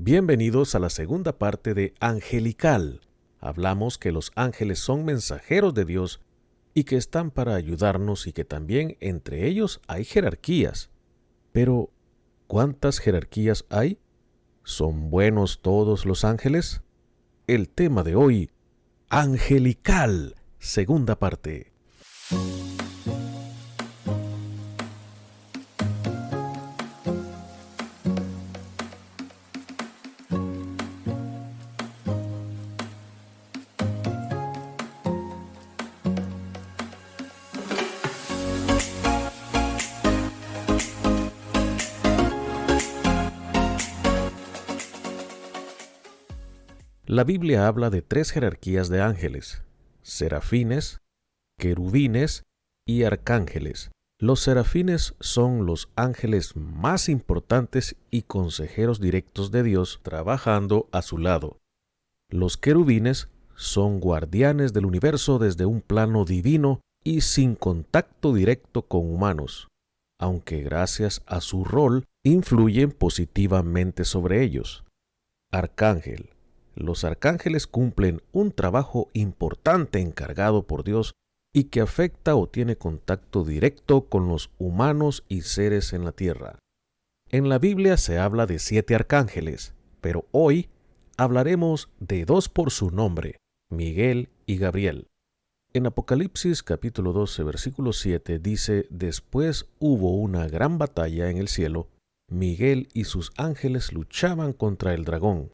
Bienvenidos a la segunda parte de Angelical. Hablamos que los ángeles son mensajeros de Dios y que están para ayudarnos y que también entre ellos hay jerarquías. Pero, ¿cuántas jerarquías hay? ¿Son buenos todos los ángeles? El tema de hoy, Angelical, segunda parte. La Biblia habla de tres jerarquías de ángeles: serafines, querubines y arcángeles. Los serafines son los ángeles más importantes y consejeros directos de Dios trabajando a su lado. Los querubines son guardianes del universo desde un plano divino y sin contacto directo con humanos, aunque gracias a su rol influyen positivamente sobre ellos. Arcángel. Los arcángeles cumplen un trabajo importante encargado por Dios y que afecta o tiene contacto directo con los humanos y seres en la tierra. En la Biblia se habla de 7 arcángeles, pero hoy hablaremos de 2 por su nombre, Miguel y Gabriel. En Apocalipsis capítulo 12, versículo 7 dice: Después hubo una gran batalla en el cielo, Miguel y sus ángeles luchaban contra el dragón.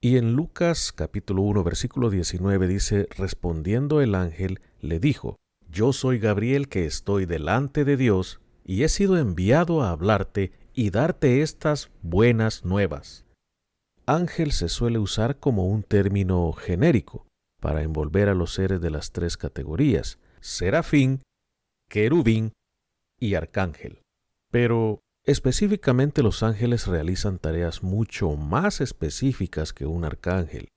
Y en Lucas capítulo 1 versículo 19 dice: Respondiendo el ángel, le dijo: Yo soy Gabriel que estoy delante de Dios, y he sido enviado a hablarte y darte estas buenas nuevas. Ángel se suele usar como un término genérico para envolver a los seres de las 3 categorías: serafín, querubín y arcángel. Pero específicamente los ángeles realizan tareas mucho más específicas que un arcángel,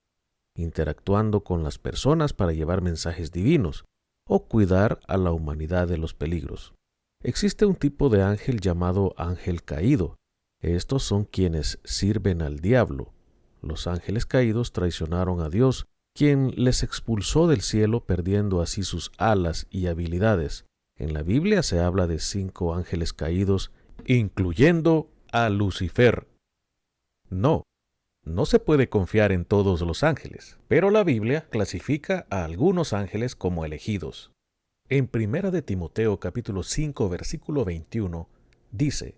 interactuando con las personas para llevar mensajes divinos o cuidar a la humanidad de los peligros. Existe un tipo de ángel llamado ángel caído. Estos son quienes sirven al diablo. Los ángeles caídos traicionaron a Dios, quien les expulsó del cielo, perdiendo así sus alas y habilidades. En la Biblia se habla de 5 ángeles caídos, incluyendo a Lucifer. No se puede confiar en todos los ángeles, pero la Biblia clasifica a algunos ángeles como elegidos. En 1 de Timoteo capítulo 5 versículo 21 dice: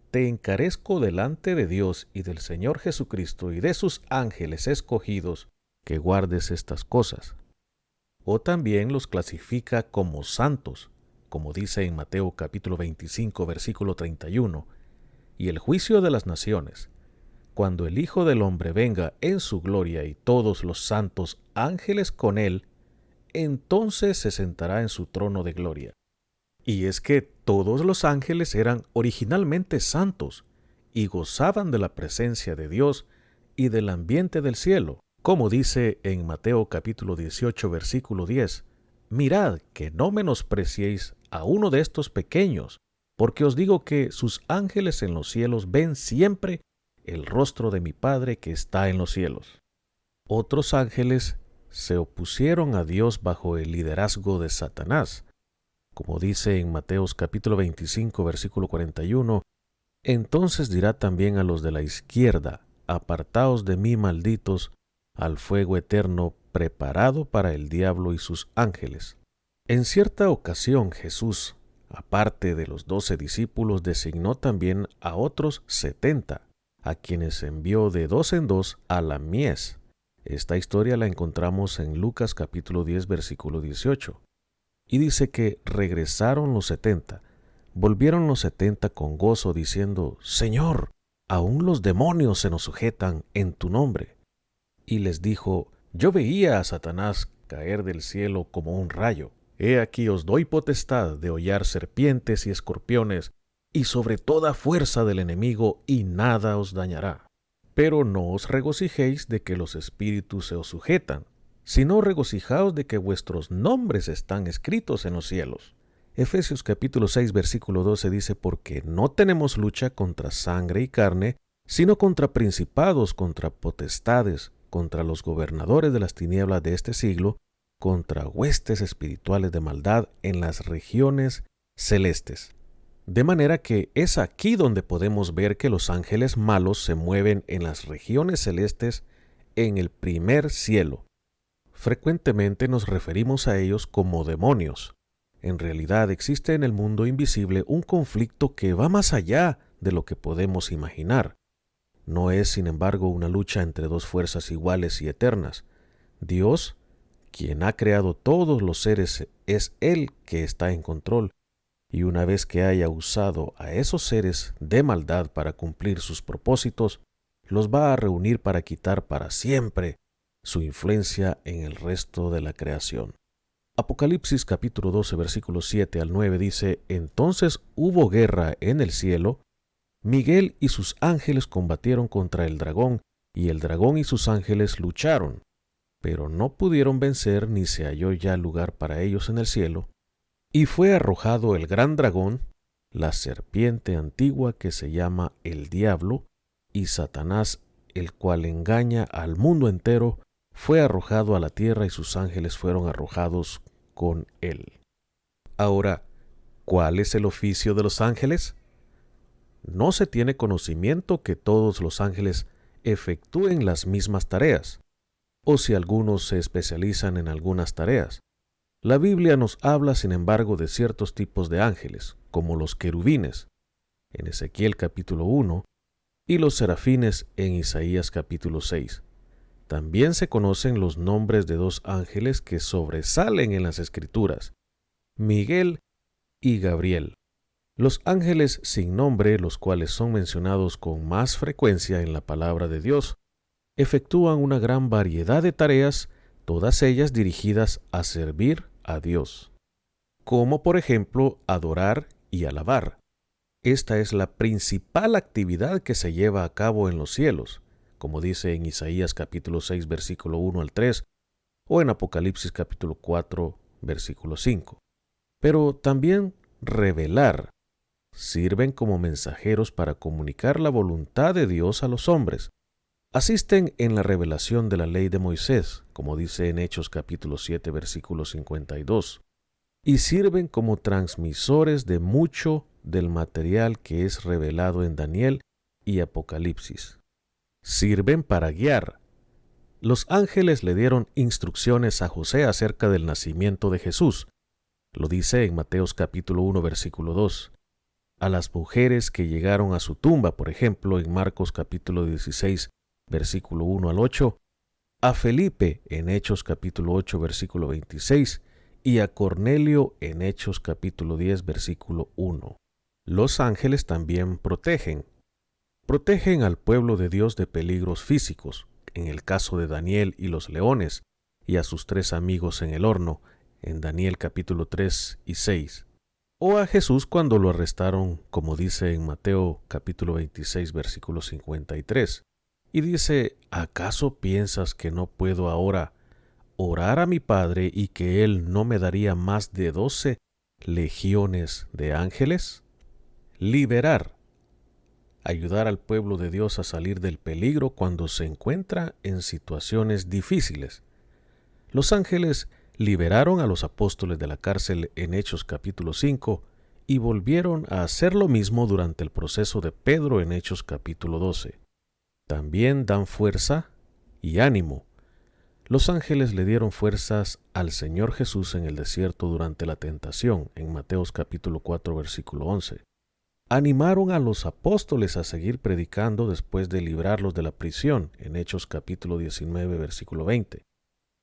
Te encarezco delante de Dios y del Señor Jesucristo y de sus ángeles escogidos, que guardes estas cosas. O también los clasifica como santos, como dice en Mateo capítulo 25, versículo 31, y el juicio de las naciones, cuando el Hijo del Hombre venga en su gloria y todos los santos ángeles con él, entonces se sentará en su trono de gloria. Y es que todos los ángeles eran originalmente santos y gozaban de la presencia de Dios y del ambiente del cielo, como dice en Mateo capítulo 18, versículo 10, Mirad que no menospreciéis a uno de estos pequeños, porque os digo que sus ángeles en los cielos ven siempre el rostro de mi Padre que está en los cielos. Otros ángeles se opusieron a Dios bajo el liderazgo de Satanás, como dice en Mateos capítulo 25, versículo 41, Entonces dirá también a los de la izquierda, Apartaos de mí, malditos, al fuego eterno preparado para el diablo y sus ángeles. En cierta ocasión Jesús, aparte de los 12 discípulos, designó también a otros 70, a quienes envió de 2 en 2 a la mies. Esta historia la encontramos en Lucas capítulo 10, versículo 18. Y dice que regresaron los 70, volvieron los 70 con gozo, diciendo: Señor, aún los demonios se nos sujetan en tu nombre. Y les dijo: Yo veía a Satanás caer del cielo como un rayo. He aquí os doy potestad de hollar serpientes y escorpiones, y sobre toda fuerza del enemigo, y nada os dañará. Pero no os regocijéis de que los espíritus se os sujetan, sino regocijaos de que vuestros nombres están escritos en los cielos. Efesios capítulo 6 versículo 12 dice: Porque no tenemos lucha contra sangre y carne, sino contra principados, contra potestades, contra los gobernadores de las tinieblas de este siglo, contra huestes espirituales de maldad en las regiones celestes. De manera que es aquí donde podemos ver que los ángeles malos se mueven en las regiones celestes en el primer cielo. Frecuentemente nos referimos a ellos como demonios. En realidad existe en el mundo invisible un conflicto que va más allá de lo que podemos imaginar. No es, sin embargo, una lucha entre dos fuerzas iguales y eternas. Dios, quien ha creado todos los seres, es Él que está en control, y una vez que haya usado a esos seres de maldad para cumplir sus propósitos, los va a reunir para quitar para siempre su influencia en el resto de la creación. Apocalipsis capítulo 12 versículos 7 al 9 dice: Entonces hubo guerra en el cielo. Miguel y sus ángeles combatieron contra el dragón, y el dragón y sus ángeles lucharon, pero no pudieron vencer, ni se halló ya lugar para ellos en el cielo. Y fue arrojado el gran dragón, la serpiente antigua que se llama el diablo y Satanás, el cual engaña al mundo entero, fue arrojado a la tierra y sus ángeles fueron arrojados con él. Ahora, ¿cuál es el oficio de los ángeles? No se tiene conocimiento que todos los ángeles efectúen las mismas tareas, o si algunos se especializan en algunas tareas. La Biblia nos habla, sin embargo, de ciertos tipos de ángeles, como los querubines, en Ezequiel capítulo 1, y los serafines en Isaías capítulo 6. También se conocen los nombres de dos ángeles que sobresalen en las Escrituras, Miguel y Gabriel. Los ángeles sin nombre, los cuales son mencionados con más frecuencia en la palabra de Dios, efectúan una gran variedad de tareas, todas ellas dirigidas a servir a Dios, como por ejemplo adorar y alabar. Esta es la principal actividad que se lleva a cabo en los cielos, como dice en Isaías capítulo 6 versículo 1 al 3 o en Apocalipsis capítulo 4 versículo 5. Pero también revelar. Sirven como mensajeros para comunicar la voluntad de Dios a los hombres. Asisten en la revelación de la ley de Moisés, como dice en Hechos capítulo 7 versículo 52, y sirven como transmisores de mucho del material que es revelado en Daniel y Apocalipsis. Sirven para guiar. Los ángeles le dieron instrucciones a José acerca del nacimiento de Jesús. Lo dice en Mateos capítulo 1 versículo 2. A las mujeres que llegaron a su tumba, por ejemplo, en Marcos capítulo 16 versículo 1 al 8, a Felipe en Hechos capítulo 8 versículo 26 y a Cornelio en Hechos capítulo 10 versículo 1. Los ángeles también protegen al pueblo de Dios de peligros físicos, en el caso de Daniel y los leones, y a sus 3 amigos en el horno, en Daniel capítulo 3 y 6. O a Jesús cuando lo arrestaron, como dice en Mateo capítulo 26 versículo 53. Y dice: ¿acaso piensas que no puedo ahora orar a mi Padre y que Él no me daría más de 12 legiones de ángeles? Liberar. Ayudar al pueblo de Dios a salir del peligro cuando se encuentra en situaciones difíciles. Los ángeles liberaron a los apóstoles de la cárcel en Hechos capítulo 5 y volvieron a hacer lo mismo durante el proceso de Pedro en Hechos capítulo 12. También dan fuerza y ánimo. Los ángeles le dieron fuerzas al Señor Jesús en el desierto durante la tentación, en Mateos capítulo 4 versículo 11. Animaron a los apóstoles a seguir predicando después de librarlos de la prisión, en Hechos capítulo 19 versículo 20.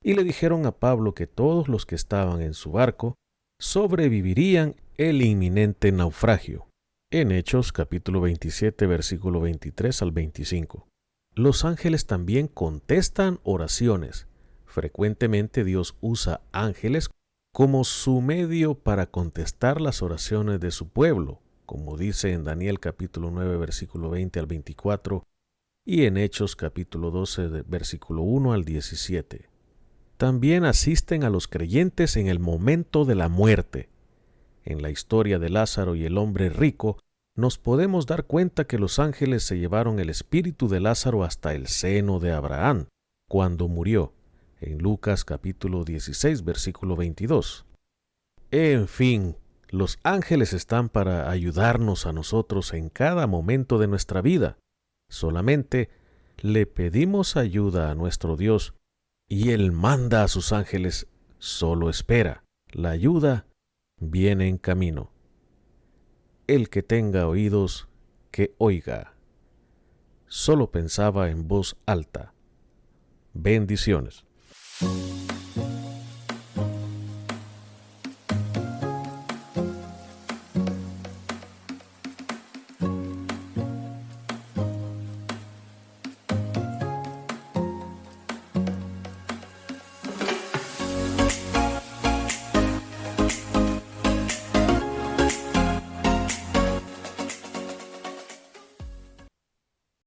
Y le dijeron a Pablo que todos los que estaban en su barco sobrevivirían el inminente naufragio, en Hechos capítulo 27 versículo 23 al 25. Los ángeles también contestan oraciones. Frecuentemente Dios usa ángeles como su medio para contestar las oraciones de su pueblo, como dice en Daniel capítulo 9 versículo 20 al 24 y en Hechos capítulo 12 versículo 1 al 17. También asisten a los creyentes en el momento de la muerte. En la historia de Lázaro y el hombre rico, nos podemos dar cuenta que los ángeles se llevaron el espíritu de Lázaro hasta el seno de Abraham, cuando murió, en Lucas capítulo 16, versículo 22. En fin, los ángeles están para ayudarnos a nosotros en cada momento de nuestra vida. Solamente le pedimos ayuda a nuestro Dios y Él manda a sus ángeles. Solo espera. La ayuda viene en camino. El que tenga oídos, que oiga. Solo pensaba en voz alta. Bendiciones.